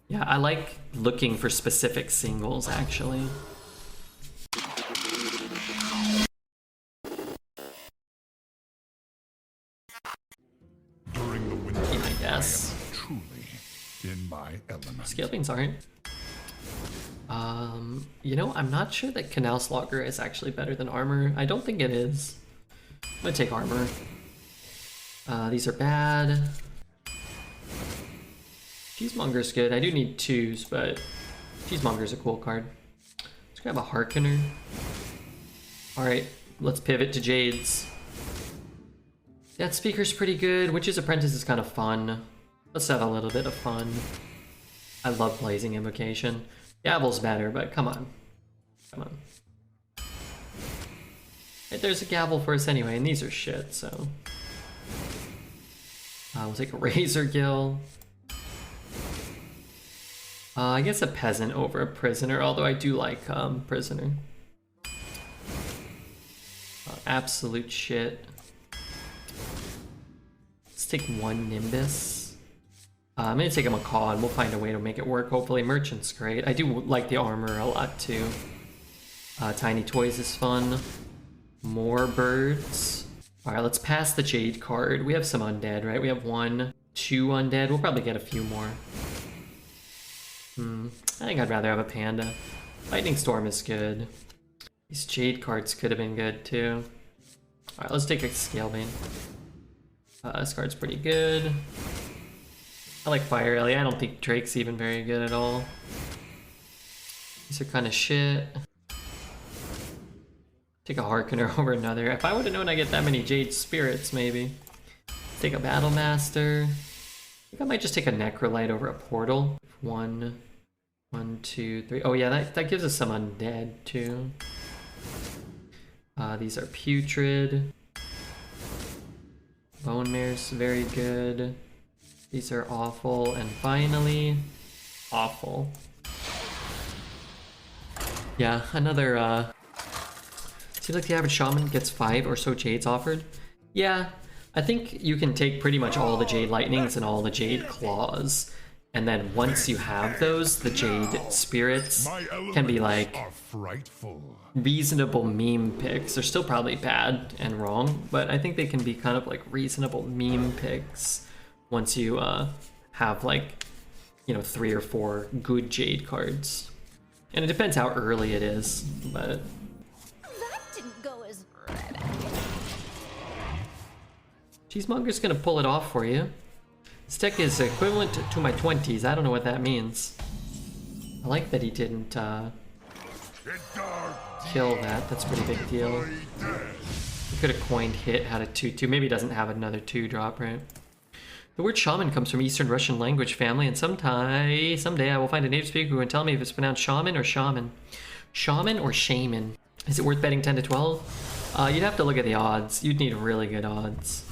Yeah, I like looking for specific singles, actually. During the winter, I guess. truly in my element. Scale beans aren't. You know, I'm not sure that Canal Slogger is actually better than armor. I don't think it is. I'm gonna take armor. These are bad. Cheesemonger's good. I do need 2s, but Cheesemonger's a cool card. Let's grab a Harkener. Alright, let's pivot to Jades. That Speaker's pretty good. Witch's Apprentice is kind of fun. Let's have a little bit of fun. I love Blazing Invocation. Gavel's better, but come on. Come on. Right, there's a Gavel for us anyway, and these are shit, so... we'll take a Razor Gill. I guess a Peasant over a Prisoner, although I do like Prisoner. Absolute shit. Let's take 1 Nimbus. I'm gonna take a Macaw and we'll find a way to make it work. Hopefully Merchant's great. I do like the armor a lot too. Tiny Toys is fun. More birds. Alright, let's pass the Jade card. We have some undead, right? We have 1, 2 undead. We'll probably get a few more. I think I'd rather have a Panda. Lightning Storm is good. These Jade cards could have been good too. Alright, let's take a Scalebane. This card's pretty good. I like Fire Ellie. I don't think Drake's even very good at all. These are kind of shit. Take a Harkener over another. If I would have known I get that many Jade Spirits, maybe. Take a Battle Master. I think I might just take a Necrolite over a Portal. 1, 2, 3. Oh yeah, that gives us some undead too. These are Putrid. Bone Mare's very good. These are awful. And finally, awful. Yeah, another, seems like the average Shaman gets 5 or so Jades offered. Yeah, I think you can take pretty much all the Jade Lightnings and all the Jade Claws. And then once you have those, the Jade Spirits can be like reasonable meme picks. They're still probably bad and wrong, but I think they can be kind of like reasonable meme picks once you have like, you know, 3 or 4 good Jade cards. And it depends how early it is, but... That didn't go as... Cheesemonger's gonna pull it off for you. This deck is equivalent to my 20s. I don't know what that means. I like that he didn't kill that. That's a pretty big deal. He could have coined hit, had a 2-2. Maybe he doesn't have another 2-drop, right? The word shaman comes from Eastern Russian language family, and someday I will find a native speaker who can tell me if it's pronounced shaman or shaman. Shaman or shaman? Is it worth betting 10 to 12? You'd have to look at the odds. You'd need really good odds.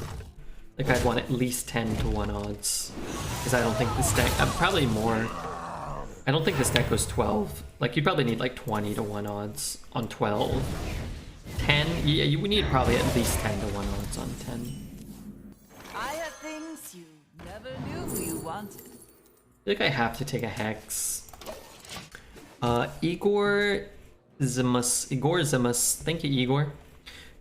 Like I'd want at least 10 to 1 odds. Because I don't think this deck, probably more. I don't think this deck goes 12. Like you'd probably need like 20 to 1 odds on 12. 10, yeah, you would need probably at least 10 to 1 odds on 10. I have things you never knew you wanted. I think I have to take a Hex. Igor Zimus. Thank you, Igor.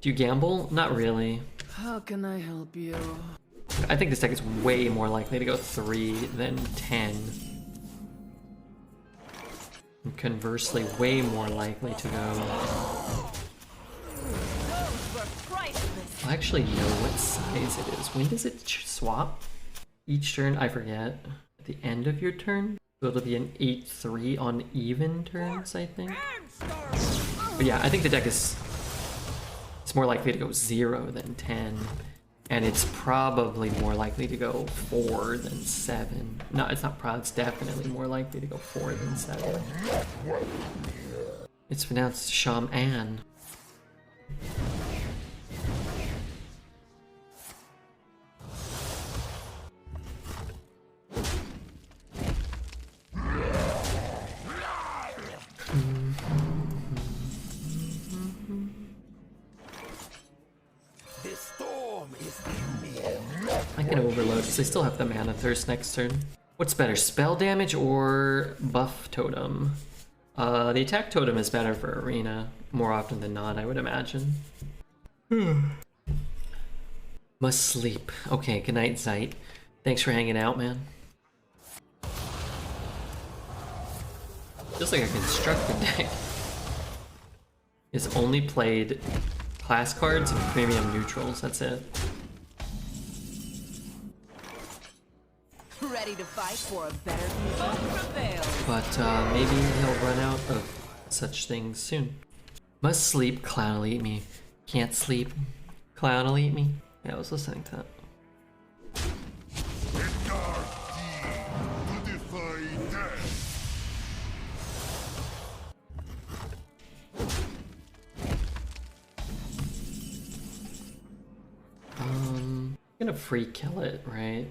Do you gamble? Not really. How can I help you? I think this deck is way more likely to go 3 than 10. And conversely, way more likely to go... I actually know what size it is. When does it swap? Each turn? I forget. At the end of your turn? So it'll be an 8-3 on even turns, I think. But yeah, I think the deck is... It's more likely to go 0 than 10. And it's probably more likely to go 4 than 7. No, it's not probably, it's definitely more likely to go 4 than 7. It's pronounced Shaman. I can overload because I still have the mana thirst next turn. What's better, spell damage or buff totem? The attack totem is better for arena, more often than not, I would imagine. Must sleep. Okay, good night, Zeit. Thanks for hanging out, man. Feels like a constructed deck. It's only played class cards and premium neutrals, that's it. Ready to fight for a better future. But maybe he'll run out of such things soon. Must sleep, clown will eat me. Can't sleep, clown will eat me. Yeah, I was listening to that. I'm gonna free kill it, right?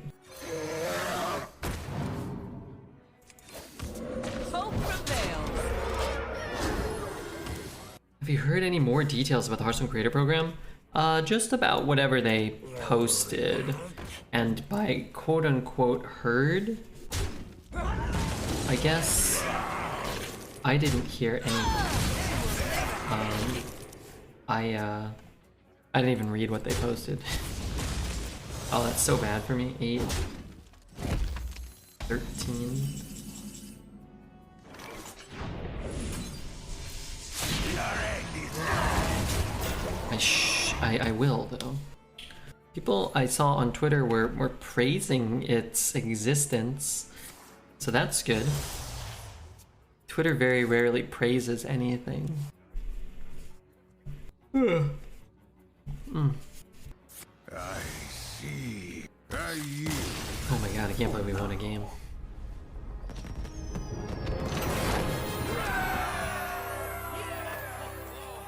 Hope prevails. Have you heard any more details about the Hearthstone Creator Program? Just about whatever they posted. And by quote-unquote heard, I guess I didn't hear anything. I didn't even read what they posted. Oh, that's so bad for me. 8, 13. I will though. People I saw on Twitter were praising its existence, so that's good. Twitter very rarely praises anything. I see. Oh my god, I can't believe we won a game.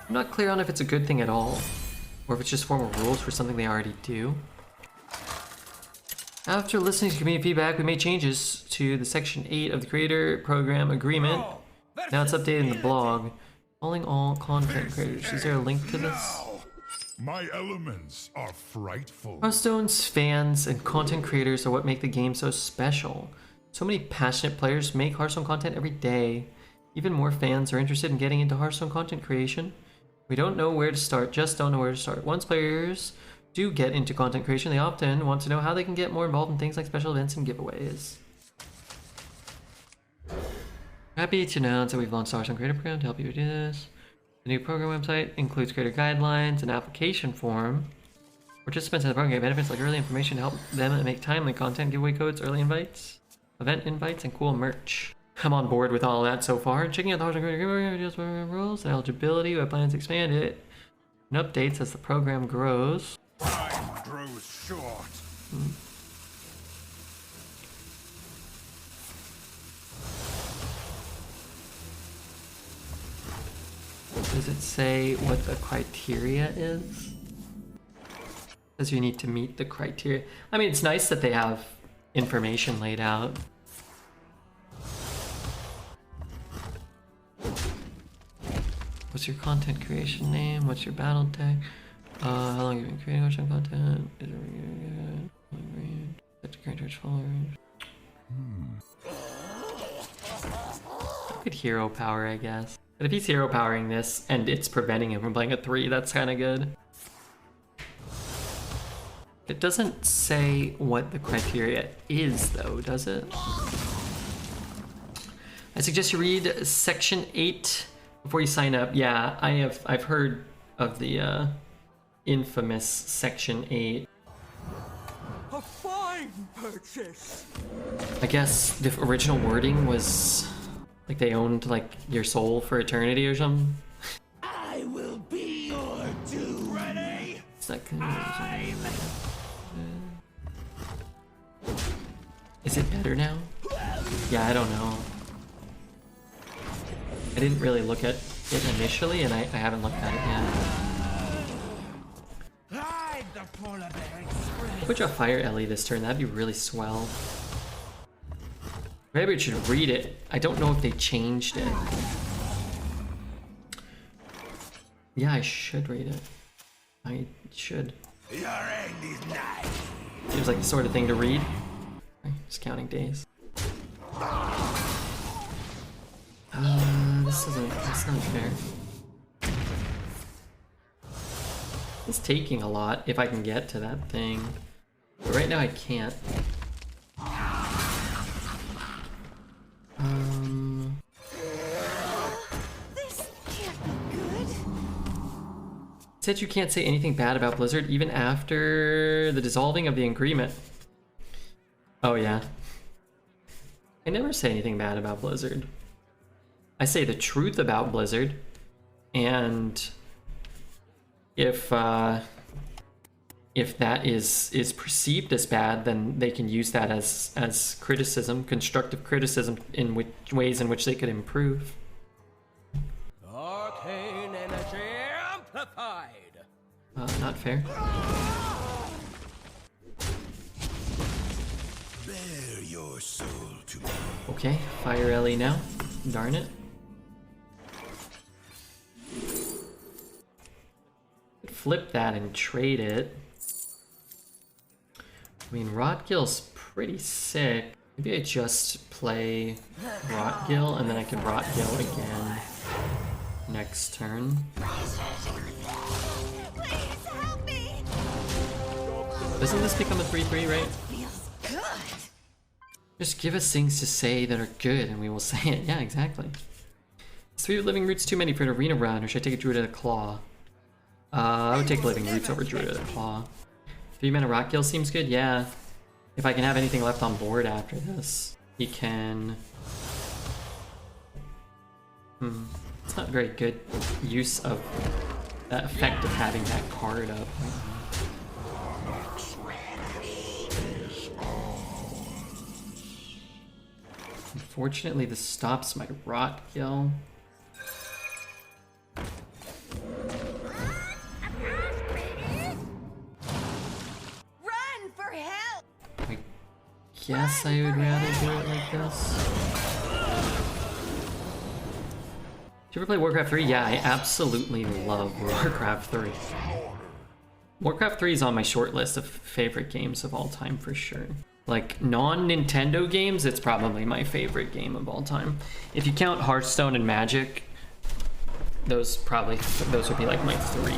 I'm not clear on if it's a good thing at all, or if it's just formal rules for something they already do. After listening to community feedback, we made changes to the Section 8 of the Creator Program Agreement. Now it's updated in the blog. Calling all content creators. Is there a link to this? My elements are frightful. Hearthstone's fans and content creators are what make the game so special. So many passionate players make Hearthstone content every day. Even more fans are interested in getting into Hearthstone content creation. We don't know where to start, just don't know where to start. Once players do get into content creation, they often want to know how they can get more involved in things like special events and giveaways. Happy to announce that we've launched the Hearthstone Creator Program to help you do this. The new program website includes creator guidelines, an application form. Participants in the program get benefits like early information to help them make timely content, giveaway codes, early invites, event invites, and cool merch. I'm on board with all that so far. Checking out the Hearthstone Creator Program videos, program rules, and eligibility. We have plans to expand it and updates as the program grows. Time grows short. Does it say what the criteria is? Says you need to meet the criteria. I mean, it's nice that they have information laid out. What's your content creation name? What's your battle tag? How long have you been creating Hearthstone content? Is it good? Set to current Twitch followers. Good hero power, I guess. But if he's hero powering this and it's preventing him from playing a 3, that's kind of good. It doesn't say what the criteria is, though, does it? I suggest you read Section 8 before you sign up. Yeah, I've heard of the infamous Section 8. A fine purchase. I guess the original wording was like they owned like your soul for eternity or something. I will be your doom. Ready? It's not Is it better now? Yeah, I don't know. I didn't really look at it initially, and I haven't looked at it yet. Hide the polar bear express. Put your fire Ellie this turn, that'd be really swell. Maybe I should read it. I don't know if they changed it. Yeah, I should read it. I should. Your end is nigh. Seems like the sort of thing to read. Just counting days. That's not fair. It's taking a lot if I can get to that thing. But right now I can't. This can't be good. Said you can't say anything bad about Blizzard even after the dissolving of the agreement. Oh yeah. I never say anything bad about Blizzard. I say the truth about Blizzard, and if that is perceived as bad, then they can use that as criticism, constructive criticism in ways in which they could improve. Arcane energy amplified. Not fair. Bare your soul to me. Okay, fire Ellie now. Darn it. Flip that and trade it. I mean, Rotgill's pretty sick. Maybe I just play Rotgill and then I can Rotgill again next turn. Please help me. Doesn't this become a 3/3, right? Feels good. Just give us things to say that are good and we will say it. Yeah, exactly. Is 3 Living Roots too many for an arena run, or should I take a Druid of the Claw? I would take Living Roots over Druid of the Claw. 3-mana Rotgill seems good, yeah. If I can have anything left on board after this, he can... It's not very good use of that effect of having that card up. Unfortunately, this stops my Rotgill. Run for help. I guess I would rather do it like this. Did you ever play Warcraft 3? Yeah, I absolutely love Warcraft 3. Warcraft 3 is on my short list of favorite games of all time for sure. Like, non-Nintendo games, it's probably my favorite game of all time. If you count Hearthstone and Magic, those would be like my 3.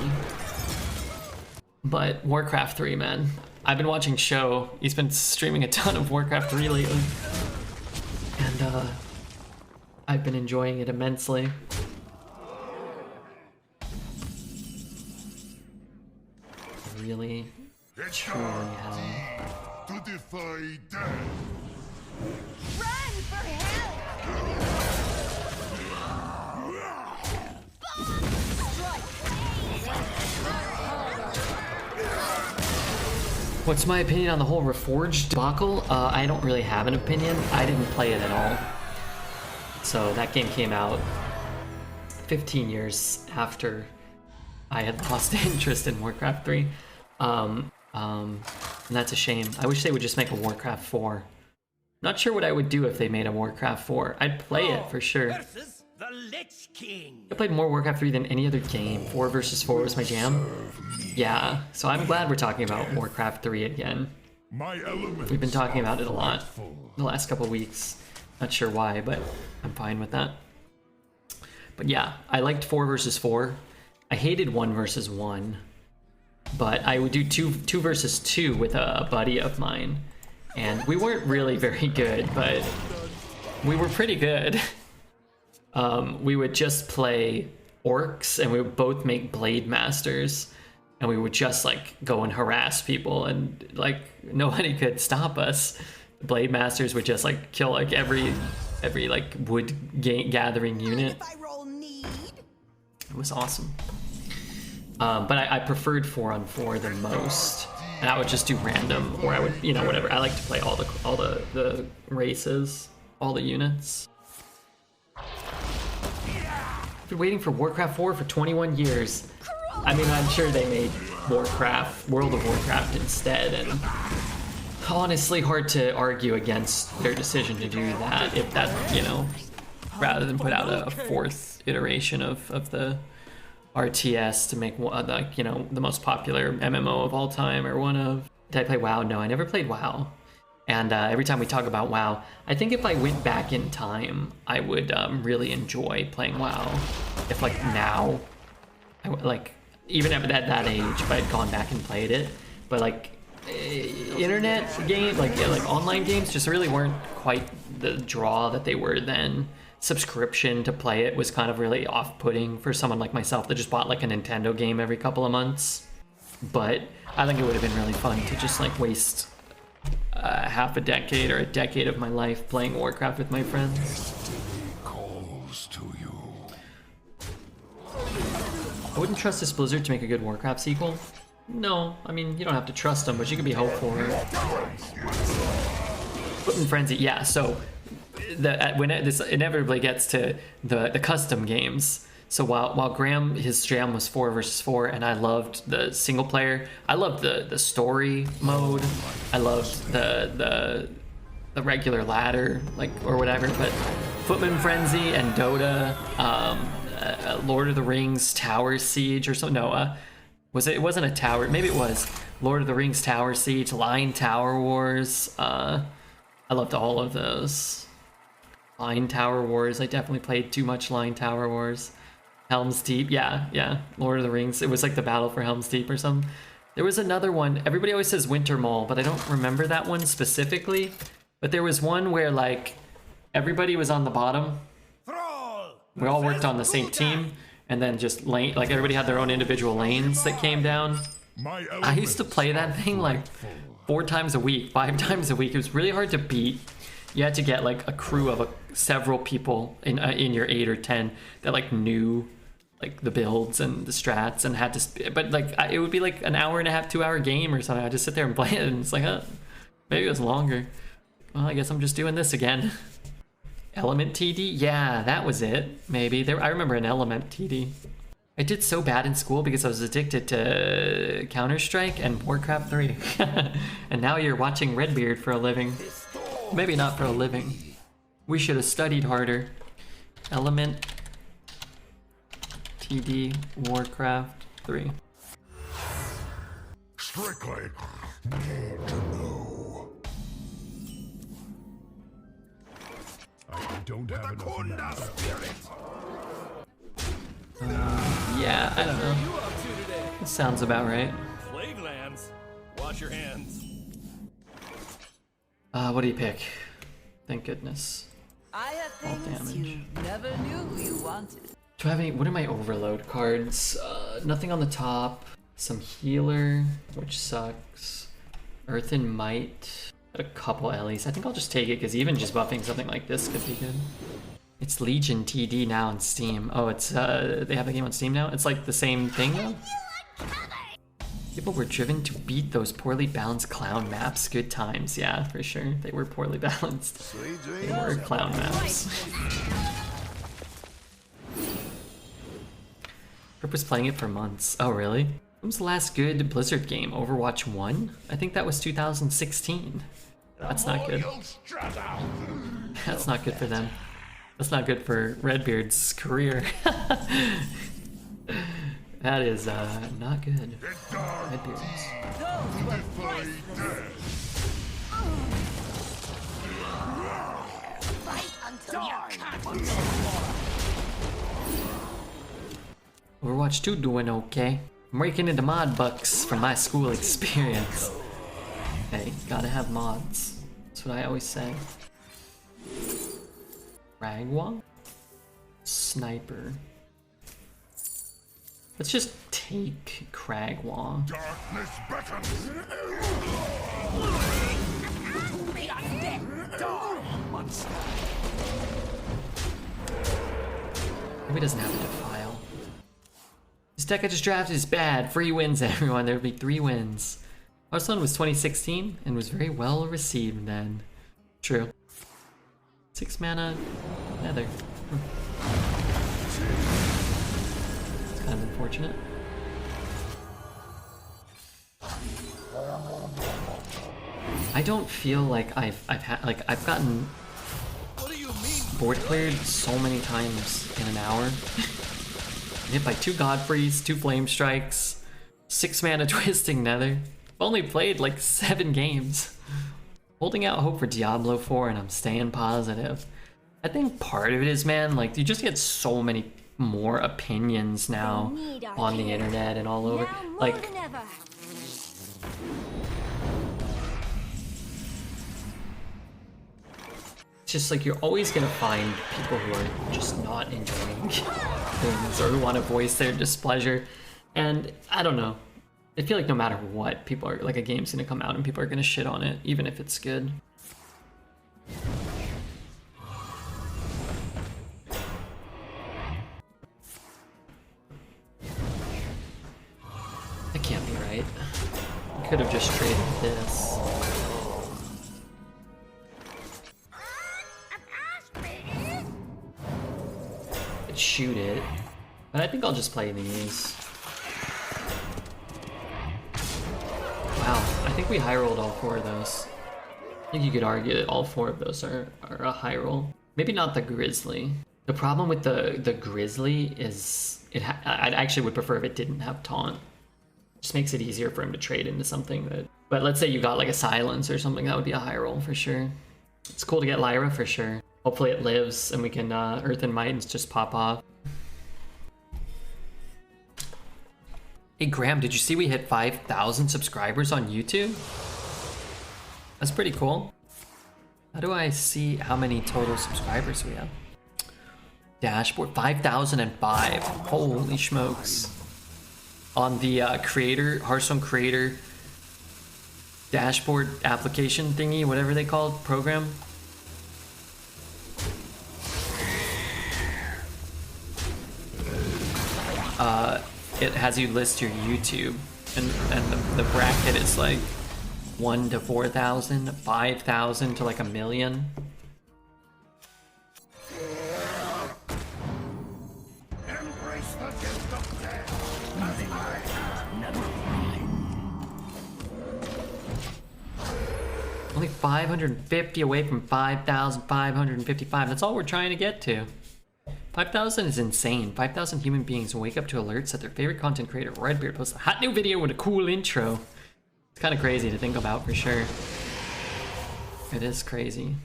But Warcraft 3, man. I've been watching Show. He's been streaming a ton of Warcraft 3 lately. And I've been enjoying it immensely. Really, truly have. To defy death. Run for help. What's my opinion on the whole Reforged debacle? I don't really have an opinion. I didn't play it at all. So that game came out 15 years after I had lost interest in Warcraft 3. And that's a shame. I wish they would just make a Warcraft 4. Not sure what I would do if they made a Warcraft 4. I'd play it for sure. Versus the Lich King. I played more Warcraft 3 than any other game. 4 versus 4 was my jam. Yeah, so I'm glad we're talking about Warcraft 3 again. My elements. We've been talking about it a lot frightful. the last couple weeks. Not sure why, but I'm fine with that. But yeah, I liked 4 versus 4. I hated 1 versus 1. But I would do 2 versus 2 with a buddy of mine. And we weren't really very good, but we were pretty good. We would just play orcs, and we would both make blade masters, and we would just like go and harass people, and like nobody could stop us. The blade masters would just like kill like every like wood gathering unit. If I roll need. It was awesome. But I preferred 4-on-4 the most, and I would just do random, or I would, you know, whatever. I like to play all the races, all the units. I've been waiting for Warcraft 4 for 21 years. I mean, I'm sure they made World of Warcraft instead, and honestly, hard to argue against their decision to do that, if that, you know, rather than put out a 4th iteration of the RTS to make, like, you know, the most popular MMO of all time, or one of. Did I play WoW? No, I never played WoW. And every time we talk about WoW, I think if I went back in time, I would really enjoy playing WoW. If like now, like even at that age, if I had gone back and played it, but like internet game, like online games, just really weren't quite the draw that they were then. Subscription to play it was kind of really off-putting for someone like myself that just bought like a Nintendo game every couple of months. But I think it would have been really fun to just like waste half a decade or a decade of my life playing Warcraft with my friends. Destiny calls to you. I wouldn't trust this Blizzard to make a good Warcraft sequel. No, I mean, you don't have to trust them, but you can be hopeful. Footman Frenzy, yeah, so when this inevitably gets to the custom games. So while Graham, his jam was 4 versus 4, and I loved the single player, I loved the story mode, I loved the regular ladder, like, or whatever, but Footman Frenzy and Dota, Lord of the Rings Tower Siege or something, no, it wasn't a tower, maybe it was Lord of the Rings Tower Siege, Line Tower Wars, I loved all of those. Line Tower Wars, I definitely played too much Line Tower Wars. Helm's Deep, yeah, Lord of the Rings. It was like the battle for Helm's Deep or something. There was another one. Everybody always says Winter Mall, but I don't remember that one specifically. But there was one where like everybody was on the bottom. We all worked on the same team, and then just lane, like everybody had their own individual lanes that came down. I used to play that thing like 4 times a week, 5 times a week. It was really hard to beat. You had to get like a crew of several people in your 8 or 10 that like knew like the builds and the strats and had to, but like it would be like an hour and a half, 2-hour game or something. I just sit there and play it, and it's like, maybe it was longer. Well, I guess I'm just doing this again. Element TD, yeah, that was it. Maybe I remember an Element TD. I did so bad in school because I was addicted to Counter-Strike and Warcraft 3. And now you're watching Redbeard for a living. Maybe not for a living. We should have studied harder. Element TD Warcraft 3. Strictly need to know. I don't have enough mana. Yeah, I don't know. That sounds about right. Plague lands. Wash your hands. What do you pick? Thank goodness. I have All things damage. you never knew you wanted. Do I have any? What are my overload cards? Nothing on the top. Some healer, which sucks. Earthen Might. Got a couple Ellies. I think I'll just take it because even just buffing something like this could be good. It's Legion TD now on Steam. Oh, it's they have the game on Steam now. It's like the same thing though. People were driven to beat those poorly balanced clown maps. Good times, yeah, for sure. They were poorly balanced. They were clown maps. Rip was playing it for months. Oh, really? When was the last good Blizzard game? Overwatch 1? I think that was 2016. That's not good. That's not good for them. That's not good for Redbeard's career. That is not good. Redbeard's. Fight until you can't. Overwatch 2 doing okay. I'm raking into mod bucks from my school experience. Hey, gotta have mods. That's what I always say. Ragwa? Sniper. Let's just take Cragwa. Darkness beckons. Be undead. Die, monster. Maybe it doesn't have a defile. This deck I just drafted is bad. Free wins, everyone. There will be 3 wins. Hearthstone was 2016 and was very well received then. True. 6 mana Nether. It's kind of unfortunate. I don't feel like I've gotten What do you mean? board cleared so many times in an hour. Hit by 2 Godfreys, 2 Flame Strikes, 6 mana Twisting Nether. I've only played like 7 games. Holding out hope for Diablo 4 and I'm staying positive. I think part of it is, man, like you just get so many more opinions now on the internet and all over. Now more Like, than ever. it's just like you're always gonna find people who are just not enjoying things or who want to voice their displeasure. And I don't know. I feel like no matter what, people are like, a game's gonna come out and people are gonna shit on it, even if it's good. That can't be right. I could have just traded this. Could shoot it, but I think I'll just play these. Wow, I think we high rolled all 4 of those. I think you could argue that all 4 of those are a high roll. Maybe not the Grizzly. The problem with the Grizzly is I actually would prefer if it didn't have taunt. Just makes it easier for him to trade into something that. But let's say you got like a silence or something, that would be a high roll for sure. It's cool to get Lyra for sure. Hopefully it lives and we can Earth and Might and just pop off. Hey Graham, did you see we hit 5,000 subscribers on YouTube? That's pretty cool. How do I see how many total subscribers we have? Dashboard, 5,005. Holy smokes. On the Hearthstone creator dashboard application thingy, whatever they call it, program. It has you list your YouTube, and the bracket is like 1 to 4,000, 5,000 to like 1 million. Embrace the gift of death, as I have never mine. Only 550 away from 5,555. That's all we're trying to get to. 5,000 is insane. 5,000 human beings wake up to alerts that their favorite content creator, Redbeard, posts a hot new video with a cool intro. It's kind of crazy to think about for sure. It is crazy.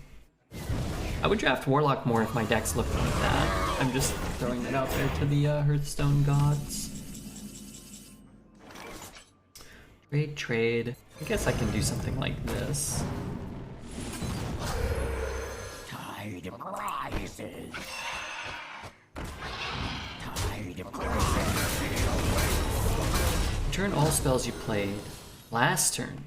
I would draft Warlock more if my decks looked like that. I'm just throwing that out there to the Hearthstone gods. Trade. I guess I can do something like this. Tide of rises. Tide of rises. Return all spells you played last turn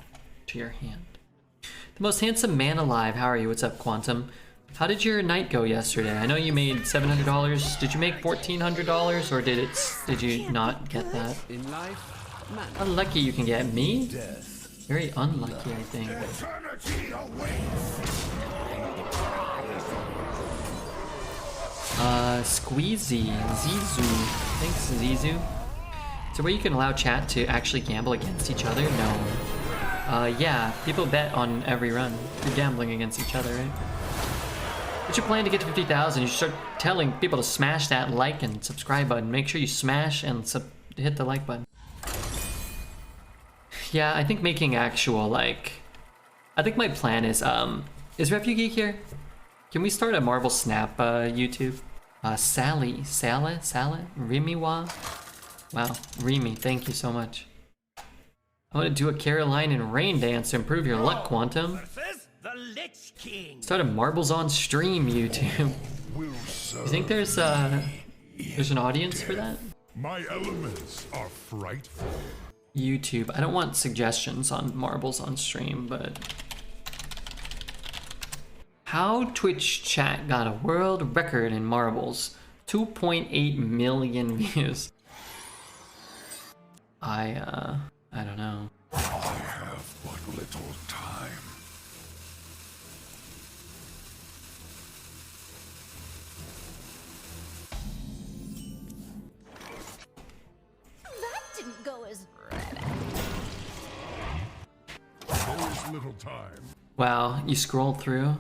to your hand. The most handsome man alive. How are you? What's up, Quantum? How did your night go yesterday? I know you made $700. Did you make $1,400 or did you not get that? In life, man, Unlucky you can get me? death. Very unlucky, I think. Eternity awaits. Squeezy, Zizu. Thanks, Zizu. So where you can allow chat to actually gamble against each other? No. Yeah, people bet on every run. You're gambling against each other, right? What's your plan to get to 50,000? You should start telling people to smash that like and subscribe button. Make sure you smash and hit the like button. Yeah, I think making actual, like... I think my plan is Refugeek here? Can we start a Marvel Snap YouTube? Sally? Rimiwa? Wow, Rimi, thank you so much. I want to do a Caroline and Rain dance to improve your luck, Quantum. Versus the Lich King. Start a Marbles on Stream YouTube. Will You serve. think there's an audience for that? My elements are frightful. YouTube. I don't want suggestions on Marbles on Stream, but... How Twitch chat got a world record in Marbles. 2.8 million views. I don't know. I have but little time. That didn't go as There is little time. Wow, you scroll through.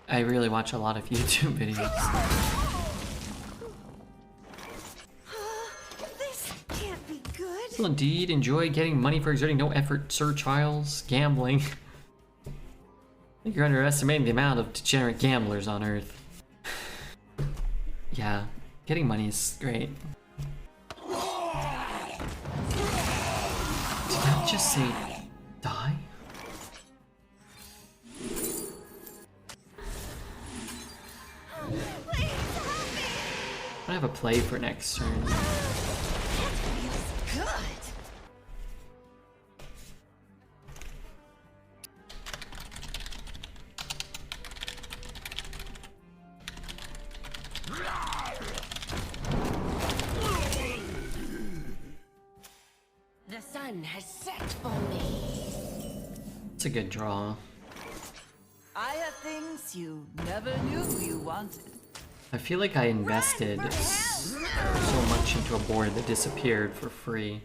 I really watch a lot of YouTube videos. This can't be good. Will indeed enjoy getting money for exerting no effort, Sir Charles. Gambling. I think you're underestimating the amount of degenerate gamblers on Earth. Yeah, getting money is great. Did that just say die? I have a play for next turn. Good. The sun has set for me. It's a good draw. I have things you never knew you wanted. I feel like I invested so much into a board that disappeared for free.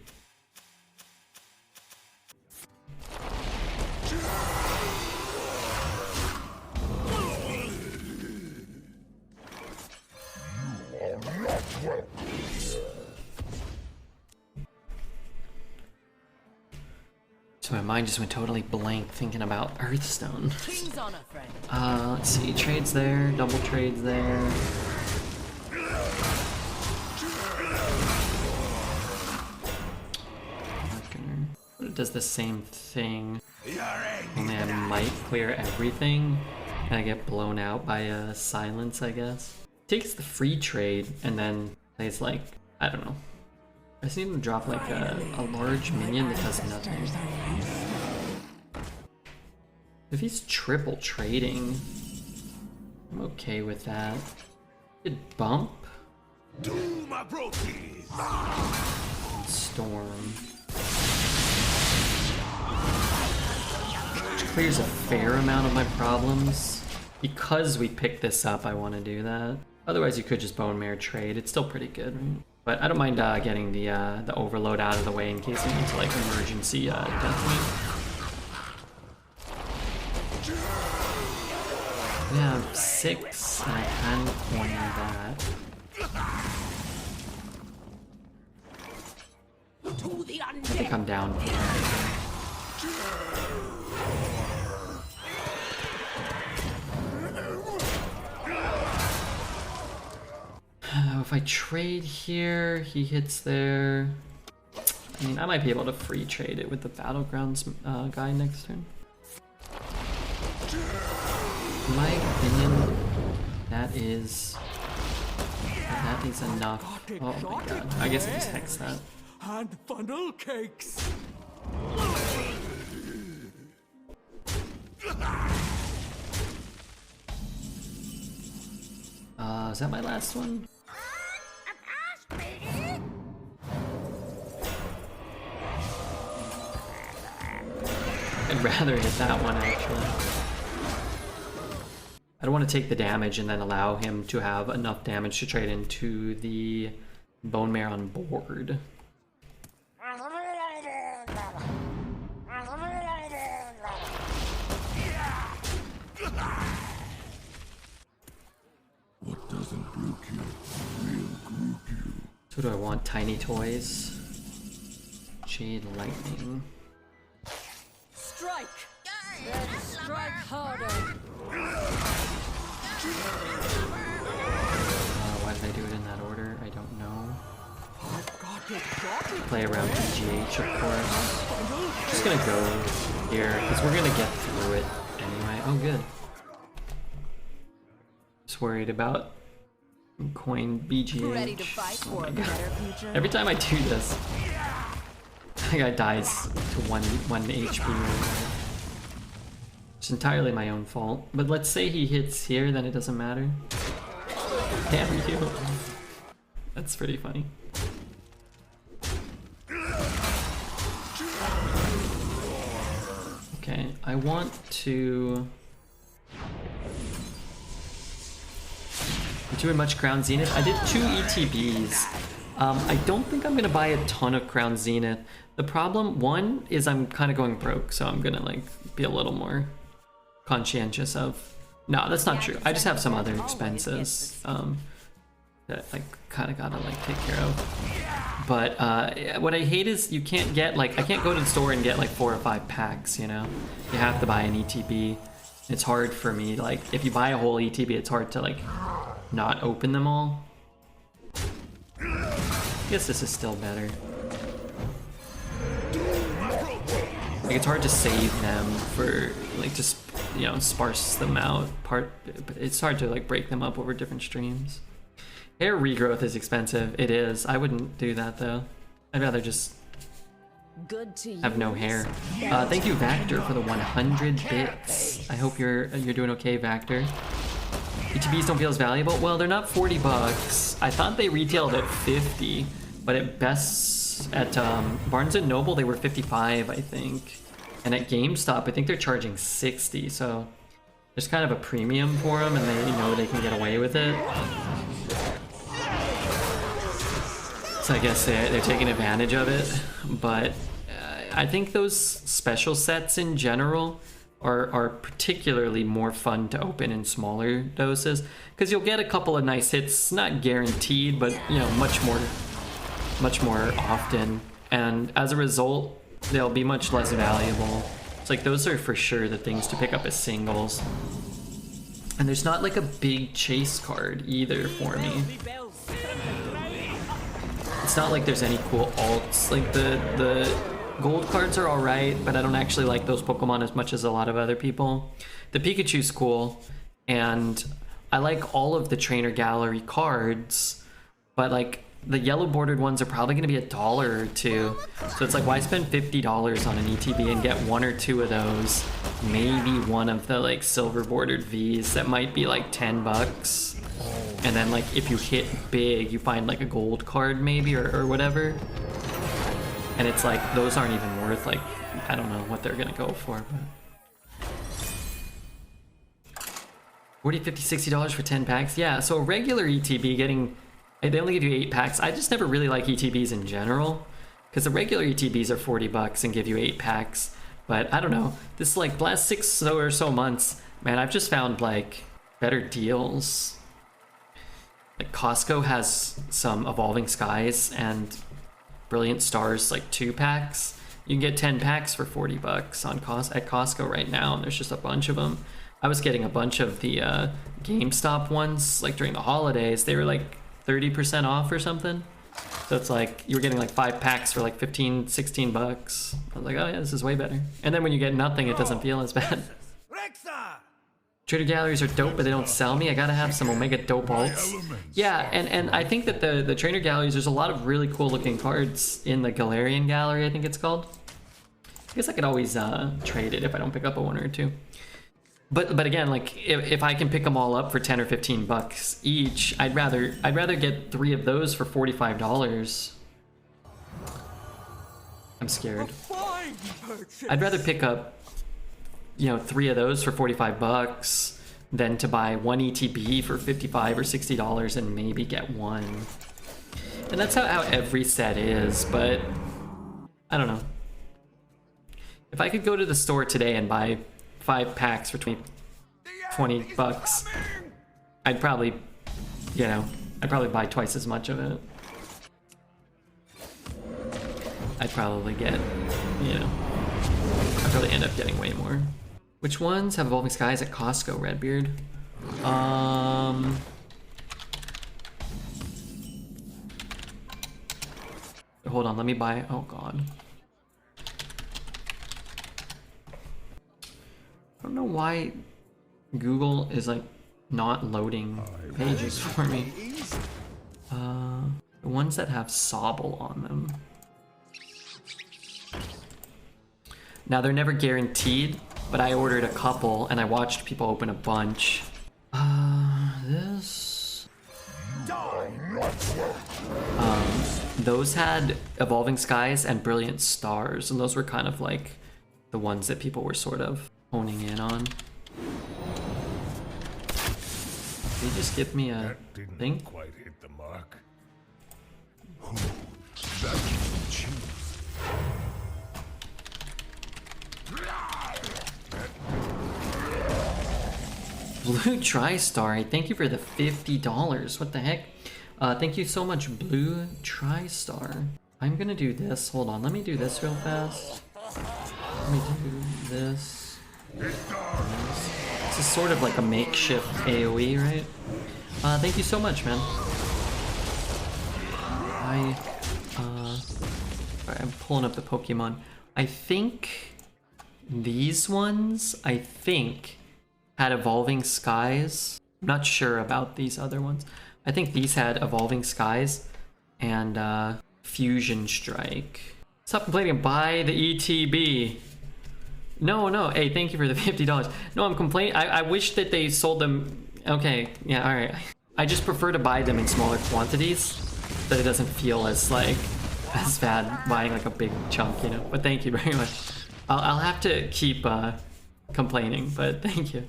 So my mind just went totally blank thinking about Hearthstone. King's honor, friend. Let's see, trades there, double trades there. But it does the same thing. Only I might clear everything, and I get blown out by a silence, I guess. Takes the free trade and then plays like, I don't know. I just need to drop like a large minion that does nothing. If he's triple trading, I'm okay with that. Did bump? Storm. Which clears a fair amount of my problems. Because we picked this up, I want to do that. Otherwise, you could just bone mare trade. It's still pretty good, right? But I don't mind getting the overload out of the way in case we need to like emergency deathwing. We have 6, and I can coin that. I think I'm down for that. If I trade here, he hits there. I mean, I might be able to free trade it with the Battlegrounds guy next turn. In my opinion, that is enough. Oh my god. I guess I just hex that. And funnel cakes. Is that my last one? I'd rather hit that one, actually. I don't want to take the damage and then allow him to have enough damage to trade into the bone mare on board. What doesn't brook you will group you. So do I want tiny toys? Jade lightning. Strike! Then strike harder! Why did I do it in that order? I don't know. Play around PGH, of course. Just gonna go here, because we're gonna get through it anyway. Oh, good. Just worried about coin BGH. Ready to fight Oh for my a God. better future? Every time I do this, the guy dies to one HP or whatever. It's entirely my own fault. But let's say he hits here, then it doesn't matter. Damn you. That's pretty funny. Okay, I want to... Doing much Crown Zenith. I did 2 ETBs. I don't think I'm gonna buy a ton of Crown Zenith. The problem, one, is I'm kind of going broke, so I'm gonna like be a little more conscientious of... No, that's not true. I just have some other expenses. that I kind of gotta like take care of. But what I hate is you can't get like, I can't go to the store and get like 4 or 5 packs, you know? You have to buy an ETB. It's hard for me, like if you buy a whole ETB, it's hard to like not open them all. I guess this is still better. Like it's hard to save them for like just, you know, sparse them out but it's hard to like break them up over different streams. Hair regrowth is expensive. It is. I wouldn't do that though. I'd rather just have no hair. Thank you, Vactor, for the 100 bits. I hope you're doing okay, Vactor. ETBs don't feel as valuable. Well, they're not 40 bucks. I thought they retailed at 50, but at best at Barnes and Noble they were 55, I think. And at GameStop, I think they're charging 60. So there's kind of a premium for them, and they know they can get away with it. So I guess they're taking advantage of it, but I think those special sets in general are particularly more fun to open in smaller doses, because you'll get a couple of nice hits, not guaranteed, but you know, much more often, and as a result, they'll be much less valuable. It's like those are for sure the things to pick up as singles. And there's not like a big chase card either for me. It's not like there's any cool alts. Like the gold cards are alright, but I don't actually like those Pokemon as much as a lot of other people. The Pikachu's cool, and I like all of the trainer gallery cards, but like the yellow bordered ones are probably going to be $1 or $2. So it's like, why spend $50 on an ETB and get 1 or 2 of those? Maybe one of the like silver bordered Vs that might be like 10 bucks. And then like if you hit big, you find like a gold card maybe or whatever. And it's like, those aren't even worth like, I don't know what they're gonna go for. But $40, $50, $60 for 10 packs? Yeah, so a regular ETB getting, they only give you 8 packs. I just never really like ETBs in general, because the regular ETBs are 40 bucks and give you 8 packs. But I don't know, this like last 6 or so months, man, I've just found like better deals. Like Costco has some Evolving Skies and Brilliant Stars, like 2 packs. You can get 10 packs for 40 bucks on at Costco right now, and there's just a bunch of them. I was getting a bunch of the GameStop ones, like during the holidays. They were like 30% off or something. So it's like you were getting like 5 packs for like 15, 16 bucks. I was like, oh yeah, this is way better. And then when you get nothing, it doesn't feel as bad. Trader galleries are dope, but they don't sell me. I gotta have some Omega dope alts. Yeah, and I think that the trainer galleries, there's a lot of really cool looking cards in the Galarian gallery, I think it's called. I guess I could always trade it if I don't pick up a 1 or 2. But again, like if I can pick them all up for 10 or 15 bucks each, I'd rather get 3 of those for $45. I'm scared. I'd rather pick up, you know, 3 of those for 45 bucks than to buy 1 ETB for $55 or $60 and maybe get 1. And that's how every set is, but I don't know. If I could go to the store today and buy 5 packs for 20 bucks, I'd probably, you know, I'd probably buy twice as much of it. I'd probably get, you know, I'd probably end up getting way more. Which ones have Evolving Skies at Costco, Redbeard? Hold on, let me buy, oh god. I don't know why Google is like not loading pages for me. The ones that have Sobble on them. Now they're never guaranteed, but I ordered a couple and I watched people open a bunch. Those had Evolving Skies and Brilliant Stars, and those were kind of like the ones that people were sort of honing in on. Did you just give me a thing? Didn't quite hit the mark. Blue TriStar, thank you for the $50. What the heck? Thank you so much, Blue TriStar. I'm gonna do this. Hold on, let me do this real fast. Let me do this. This is sort of like a makeshift AoE, right? Thank you so much, man. Alright, I'm pulling up the Pokemon. I think these ones, had Evolving Skies. I'm not sure about these other ones. I think these had Evolving Skies and Fusion Strike. Stop complaining and buy the ETB. No, hey, thank you for the $50. No, I'm complaining. I wish that they sold them. Okay, yeah, alright. I just prefer to buy them in smaller quantities, so that it doesn't feel as bad buying like a big chunk, you know. But thank you very much. I'll have to keep complaining, but thank you.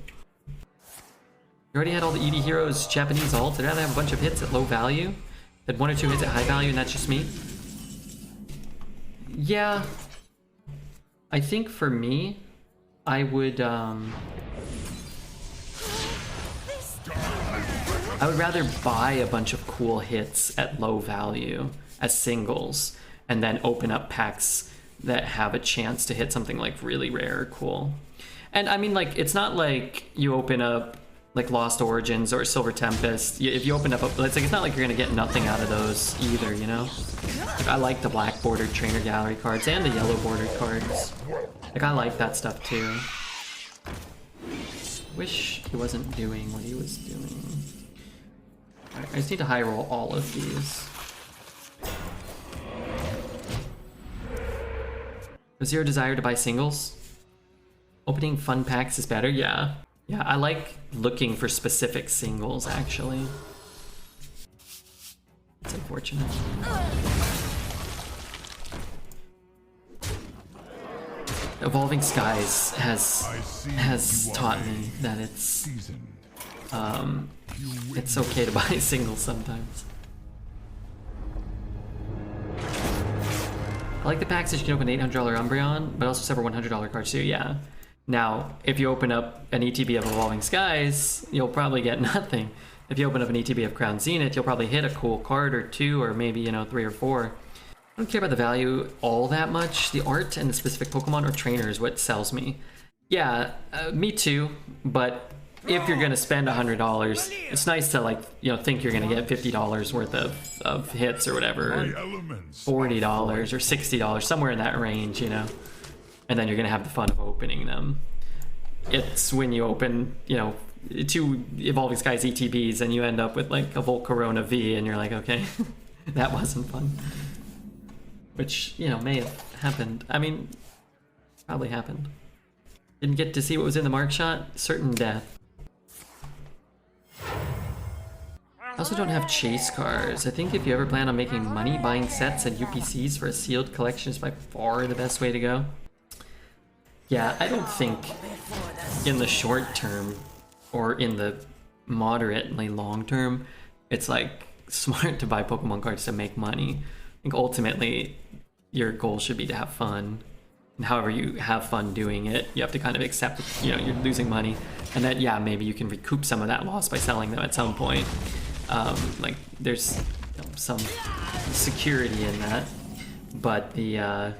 You already had all the ED Heroes Japanese ult. I'd rather have a bunch of hits at low value than 1 or 2 hits at high value, and that's just me. Yeah. I think for me, I would rather buy a bunch of cool hits at low value as singles and then open up packs that have a chance to hit something like really rare or cool. And I mean, like, it's not like you open up like Lost Origins or Silver Tempest. If you open up, it's not like you're gonna get nothing out of those either, you know? Like, I like the black bordered trainer gallery cards and the yellow bordered cards. Like, I like that stuff too. Wish he wasn't doing what he was doing. Alright, I just need to high roll all of these. Was your desire to buy singles? Opening fun packs is better? Yeah. Yeah, I like looking for specific singles, actually. It's unfortunate. Evolving Skies has taught me that it's okay to buy singles sometimes. I like the packs that you can open $800 Umbreon, but also several $100 cards too, yeah. Now, if you open up an ETB of Evolving Skies, you'll probably get nothing. If you open up an ETB of Crown Zenith, you'll probably hit a cool card or 2, or maybe, 3 or 4. I don't care about the value all that much. The art and the specific Pokemon or trainer is what sells me. Yeah, me too, but if you're gonna spend $100, it's nice to think you're gonna get $50 worth of hits or whatever, or $40 or $60, somewhere in that range, and then you're gonna have the fun of opening them. It's when you open, 2 Evolving Skies ETBs and you end up with like a Volcarona V and you're like, okay, that wasn't fun. Which, may have happened. I mean, probably happened. Didn't get to see what was in the mark shot? Certain death. I also don't have chase cards. I think if you ever plan on making money, buying sets and UPCs for a sealed collection is by far the best way to go. Yeah, I don't think in the short term or in the moderately long term, it's like smart to buy Pokemon cards to make money. I think ultimately your goal should be to have fun. And however you have fun doing it, you have to kind of accept, you're losing money. And that, yeah, maybe you can recoup some of that loss by selling them at some point. Like, there's some security in that. But the, I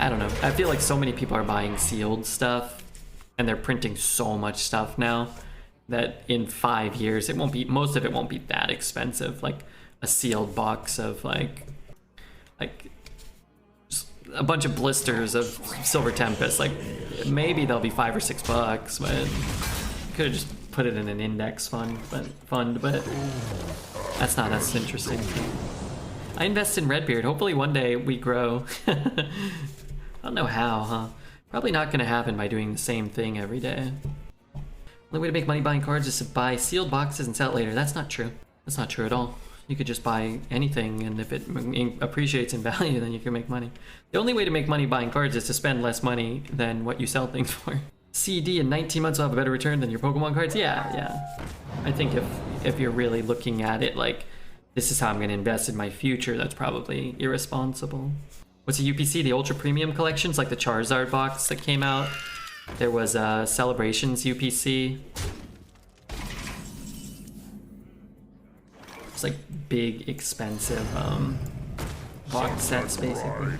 don't know. I feel like so many people are buying sealed stuff, and they're printing so much stuff now that in 5 years, most of it won't be that expensive. Like a sealed box of like a bunch of blisters of Silver Tempest, like maybe they'll be $5 or $6, but you could have just put it in an index fund, but that's not as interesting. I invest in Redbeard. Hopefully one day we grow. I don't know how, huh? Probably not gonna happen by doing the same thing every day. The only way to make money buying cards is to buy sealed boxes and sell it later. That's not true. That's not true at all. You could just buy anything, and if it appreciates in value, then you can make money. The only way to make money buying cards is to spend less money than what you sell things for. CD in 19 months will have a better return than your Pokemon cards? Yeah. I think if you're really looking at it like, this is how I'm going to invest in my future, that's probably irresponsible. What's a UPC? The Ultra Premium collections, like the Charizard box that came out. There was a Celebrations UPC. It's like big, expensive box sets, basically.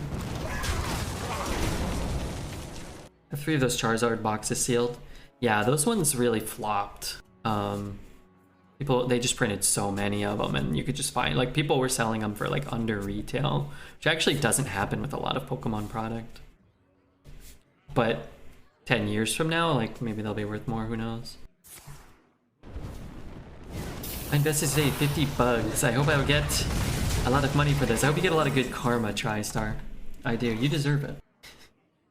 The 3 of those Charizard boxes sealed. Yeah, those ones really flopped. People, they just printed so many of them, and you could just find, like, people were selling them for like under retail, which actually doesn't happen with a lot of Pokemon product. But 10 years from now, like, maybe they'll be worth more, who knows? I invested today 50 bugs. I hope I'll get a lot of money for this. I hope you get a lot of good karma, TriStar. I do. You deserve it.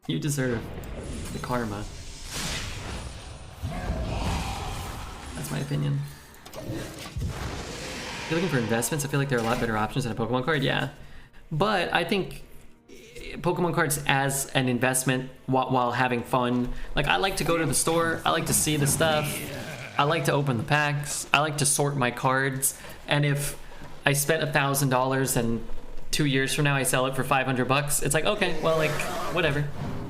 You deserve the karma. That's my opinion. If you're looking for investments, I feel like there are a lot better options than a Pokemon card. Yeah. But I think Pokemon cards as an investment while having fun. Like, I like to go to the store. I like to see the stuff. I like to open the packs. I like to sort my cards. And if I spent $1,000 and 2 years from now I sell it for 500 bucks, it's like, okay, well, like, whatever.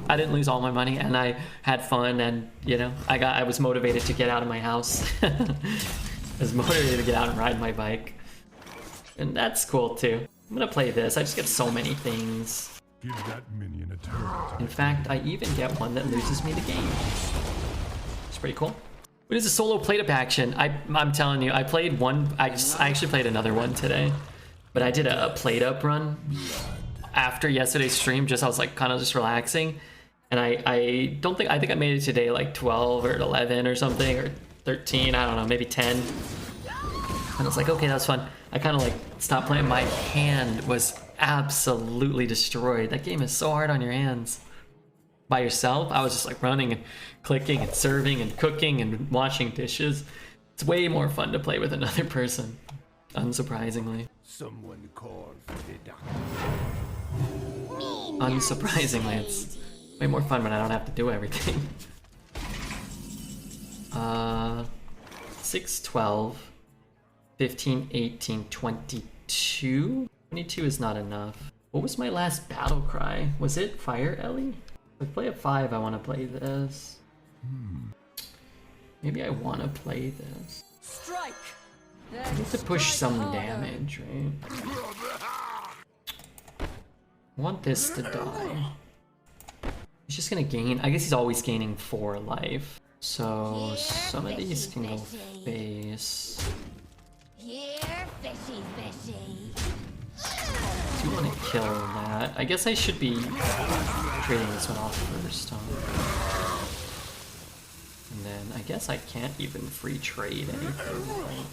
I didn't lose all my money, and I had fun, and, you know, I was motivated to get out of my house. I was motivated to get out and ride my bike. And that's cool too. I'm gonna play this. I just get so many things. Give that minion a turn. In fact, I even get one that loses me the game. It's pretty cool. What is a solo plate-up action? I'm telling you, I played one. I actually played another one today, but I did a plate-up run after yesterday's stream. Just I was like kind of just relaxing, and I don't think I made it today like 12 or 11 or something, or 13. I don't know, maybe 10. And I was like, okay, that's fun. I kind of like stopped playing. My hand was absolutely destroyed. That game is so hard on your hands. By yourself, I was just like running and clicking and serving and cooking and washing dishes. It's way more fun to play with another person, unsurprisingly. Someone call for the doctor. Unsurprisingly, it's way more fun when I don't have to do everything. 6, 12, 15, 18, 22? 22 is not enough. What was my last battle cry? Was it Fire Ellie? If I play a 5, I want to play this. Maybe I want to play this. Strike. I need to push some damage, right? I want this to die. He's just gonna gain. I guess he's always gaining 4 life. So some of these can go face. Here, fishy, fishy. Do you want to kill that? I guess I should be trading this one off first, huh? And then I guess I can't even free trade anything, right?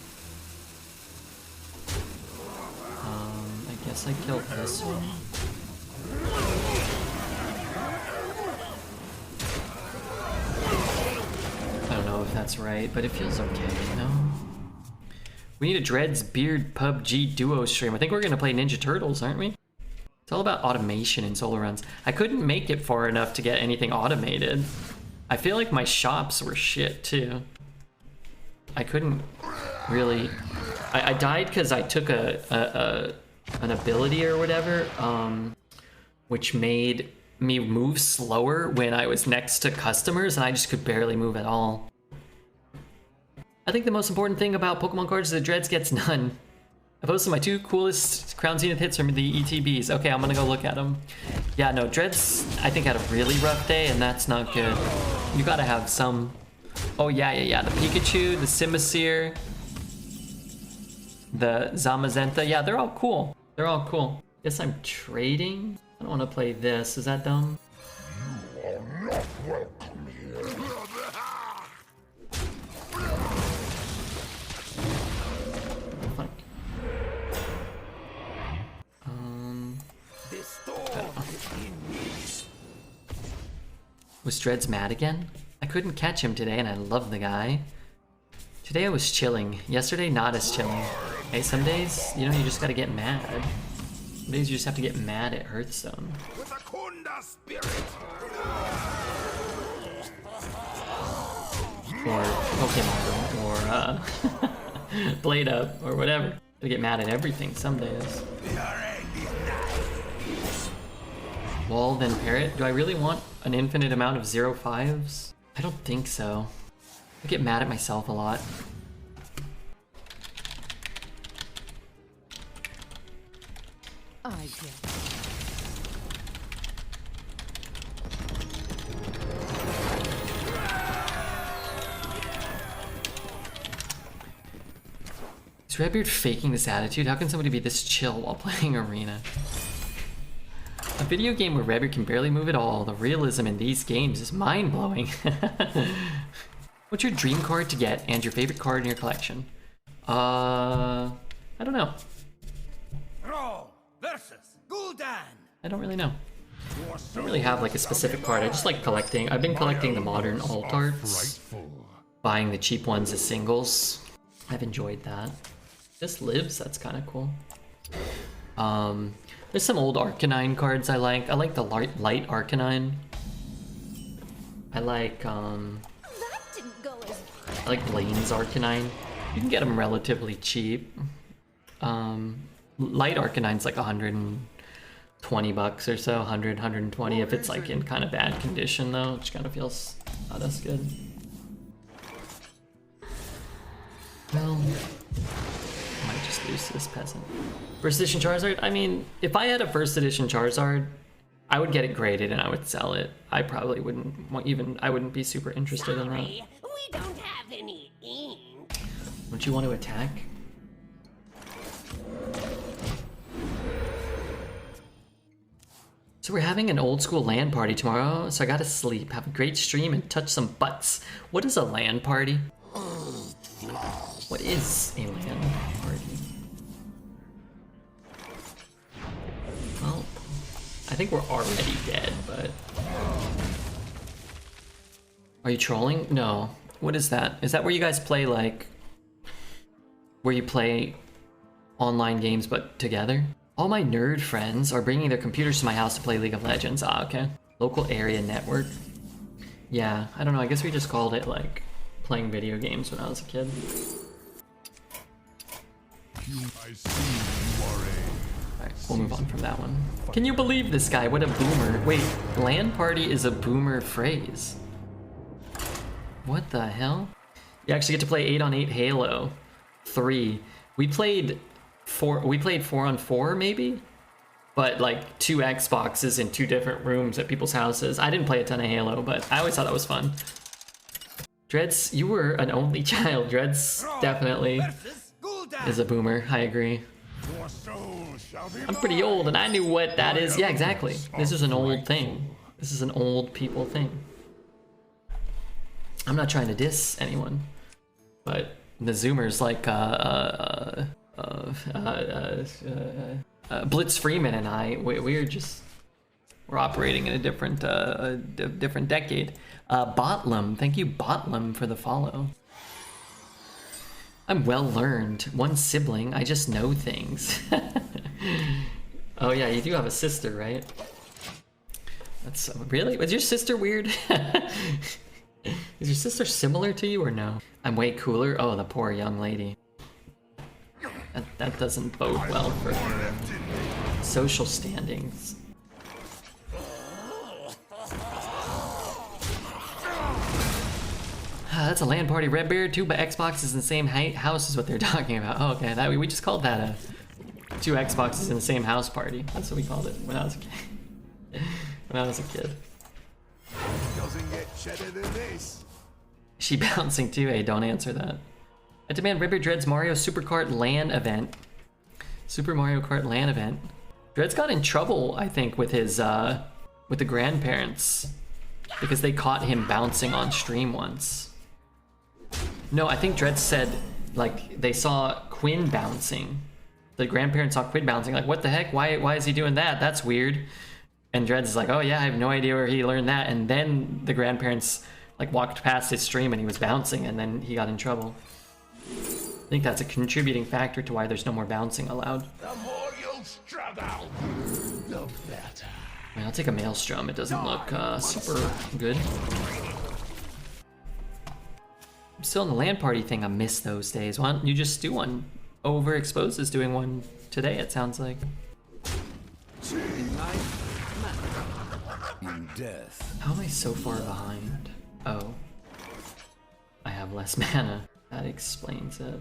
I guess I killed this one. I don't know if that's right, but it feels okay, you know? We need a Dreads Beard PUBG duo stream. I think we're gonna play Ninja Turtles, aren't we? It's all about automation in solo runs. I couldn't make it far enough to get anything automated. I feel like my shops were shit too. I couldn't really. I died because I took an ability or whatever, which made me move slower when I was next to customers, and I just could barely move at all. I think the most important thing about Pokemon cards is that Dreads gets none. I posted my 2 coolest Crown Zenith hits from the ETBs. Okay, I'm gonna go look at them. Yeah, no, Dreads, I think, had a really rough day, and that's not good. You gotta have some... Oh, yeah. The Pikachu, the Simisear, the Zamazenta. Yeah, they're all cool. They're all cool. Guess I'm trading? I don't want to play this. Is that dumb? Fuck. Was Dreads mad again? I couldn't catch him today, and I love the guy. Today I was chilling. Yesterday, not as chilling. Hey, some days, you know, you just gotta get mad. Some days you just have to get mad at Hearthstone. With a Kunda spirit. Or Pokemon, or Blade Up, or whatever. To get mad at everything some days. Wall, then Parrot? Do I really want an infinite amount of 0/5s? I don't think so. I get mad at myself a lot. I get Is Redbeard faking this attitude? How can somebody be this chill while playing Arena? A video game where Redbeard can barely move at all. The realism in these games is mind-blowing. What's your dream card to get and your favorite card in your collection? I don't know. Brawl versus Gul'dan. I don't really know. I don't really have like a specific card. I just like collecting. I've been collecting the modern alt arts. Buying the cheap ones as singles. I've enjoyed that. This lives, that's kind of cool. There's some old Arcanine cards I like. I like the light Arcanine. I like That didn't go as I like Blaine's Arcanine. You can get them relatively cheap. Light Arcanine's like 120 bucks or so, 100, 120 if it's like in kind of bad condition though, which kind of feels not as good. Well, I might just lose to this peasant. First edition Charizard? I mean, if I had a first edition Charizard, I would get it graded and I would sell it. I probably wouldn't I wouldn't be super interested in that. we don't have any ink. Don't you want to attack? So we're having an old school LAN party tomorrow, so I gotta sleep, have a great stream, and touch some butts. What is a LAN party? What is a LAN party? Well, I think we're already dead, but... Are you trolling? No. What is that? Is that where you guys play, like... Where you play online games but together? All my nerd friends are bringing their computers to my house to play League of Legends. Ah, okay. Local area network. Yeah, I don't know. I guess we just called it, like, playing video games when I was a kid. I see you are Alright, we'll move on from that one. Can you believe this guy? What a boomer. Wait, LAN party is a boomer phrase. What the hell? You actually get to play 8-on-8 Halo 3. We played 4-on-4 maybe? But like 2 Xboxes in 2 different rooms at people's houses. I didn't play a ton of Halo, but I always thought that was fun. Dreads, you were an only child. Dreads definitely is a boomer, I agree. Your soul shall be I'm pretty old and I knew what that is. Yeah, exactly. This is an old thing. This is an old people thing. I'm not trying to diss anyone, but the Zoomers like Blitz Freeman and I, we're operating in a different decade. Botlum, thank you Botlum for the follow. I'm well learned. One sibling, I just know things. Oh yeah, you do have a sister, right? That's really? Was your sister weird? Is your sister similar to you or no? I'm way cooler. Oh, the poor young lady. That doesn't bode well for her social standings. That's a LAN party. Redbeard, 2 Xboxes in the same house is what they're talking about. Oh, okay. We just called that a 2 Xboxes in the same house party. That's what we called it when I was a kid. When I was a kid. doesn't get cheddar than this. She bouncing too? Hey, don't answer that. I demand Redbeard Dread's Mario Super Kart LAN event. Super Mario Kart LAN event. Dread's got in trouble, I think, with his with the grandparents because they caught him bouncing on stream once. No, I think Dread said like they saw Quinn bouncing. The grandparents saw Quinn bouncing. Like, what the heck? Why is he doing that? That's weird. And Dread's like, oh yeah, I have no idea where he learned that. And then the grandparents like walked past his stream and he was bouncing, and then he got in trouble. I think that's a contributing factor to why there's no more bouncing allowed. The more you struggle, the better. I mean, I'll take a Maelstrom. It doesn't look super good. I'm still in the LAN party thing. I miss those days. Why don't you just do one? Overexposed is doing one today, it sounds like. In life, in death. How am I so far behind? Oh. I have less mana. That explains it.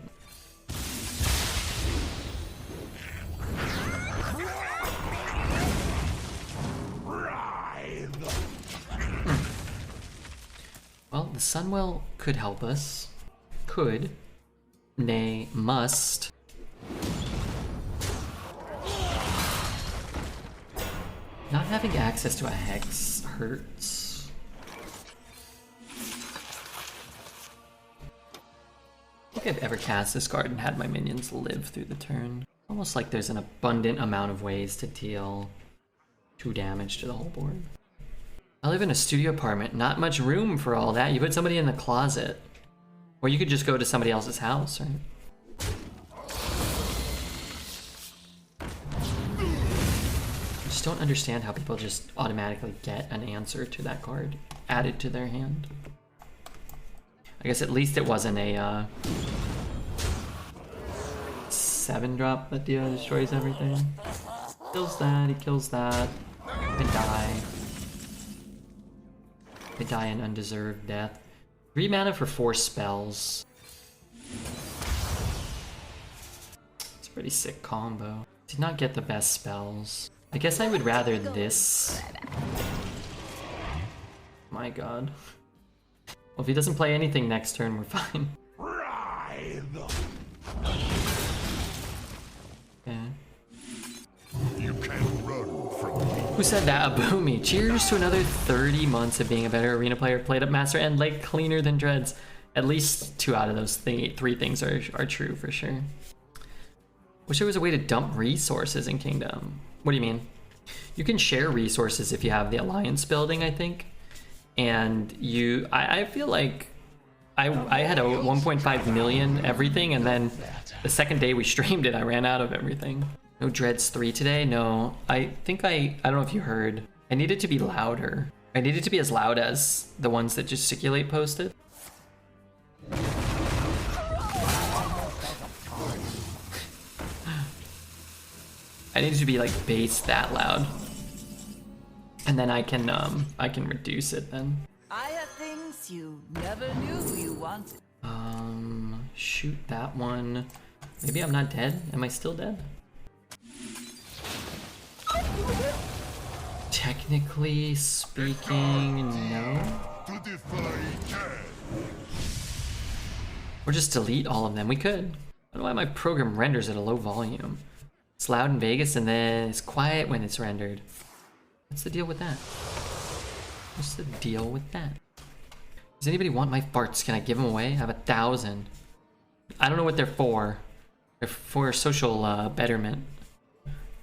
the Sunwell could help us. Could. Nay, must. Not having access to a Hex hurts. I don't think I've ever cast this card and had my minions live through the turn. Almost like there's an abundant amount of ways to deal 2 damage to the whole board. I live in a studio apartment, not much room for all that. You put somebody in the closet. Or you could just go to somebody else's house, right? I just don't understand how people just automatically get an answer to that card added to their hand. I guess at least it wasn't a 7-drop that destroys everything. Kills that, he kills that. They die. They die an undeserved death. 3 mana for 4 spells. It's a pretty sick combo. Did not get the best spells. I guess I would rather this. My god. Well, if he doesn't play anything next turn, we're fine. Yeah. You can't run from me. Who said that? Abumi. Cheers to another 30 months of being a better arena player, played up master, and leg cleaner than dreads. At least 2 out of those 3 things are true for sure. Wish there was a way to dump resources in Kingdom. What do you mean? You can share resources if you have the alliance building, I think. And I feel like I had a 1.5 million everything, and then the second day we streamed it, I ran out of everything. No Dreads 3 today? No. I think I don't know if you heard. I needed to be louder. I needed to be as loud as the ones that gesticulate posted. I needed to be like bass that loud. And then I can reduce it then. I have things you never knew you wanted. Shoot that one. Maybe I'm not dead. Am I still dead? Technically speaking, no. Or just delete all of them. We could. I don't know why my program renders at a low volume. It's loud in Vegas and then it's quiet when it's rendered. What's the deal with that? What's the deal with that? Does anybody want my farts? Can I give them away? I have 1,000. I don't know what they're for. They're for social betterment.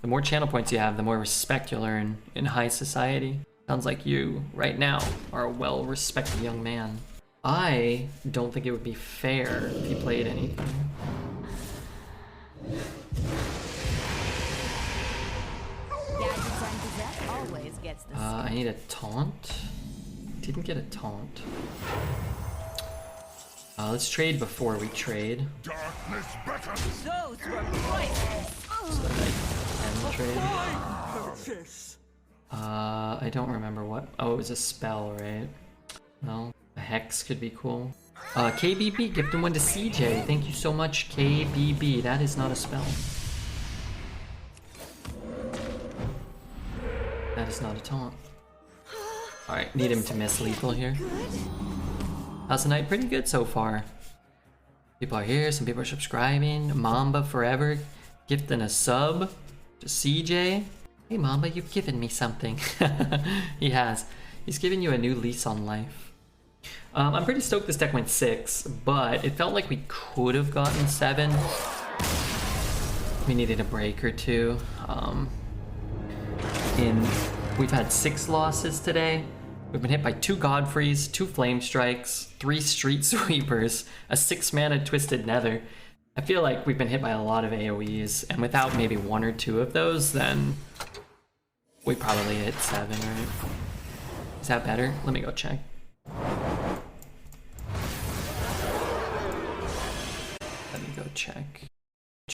The more channel points you have, the more respect you'll earn in high society. Sounds like you, right now, are a well-respected young man. I don't think it would be fair if he played anything. Always gets the I need a taunt. Didn't get a taunt. Let's trade before we trade. Darkness beckons. Those were poisons. So that I can trade. Purchase. I don't remember what. Oh, it was a spell, right? Well, a hex could be cool. KBB, gifted 1 to CJ. Thank you so much, KBB. That is not a spell. That is not a taunt. Alright, need him to miss lethal here. How's the night? Pretty good so far. People are here, some people are subscribing. Mamba forever, gifting a sub to CJ. Hey Mamba, you've given me something. He has. He's giving you a new lease on life. I'm pretty stoked this deck went 6, but it felt like we could have gotten 7. We needed a break or 2. We've had 6 losses today. We've been hit by 2 Godfreys, 2 Flame Strikes, 3 Street Sweepers, a 6-mana Twisted Nether. I feel like we've been hit by a lot of AoEs, and without maybe 1 or 2 of those, then we probably hit 7, right? Is that better? Let me go check. Let me go check.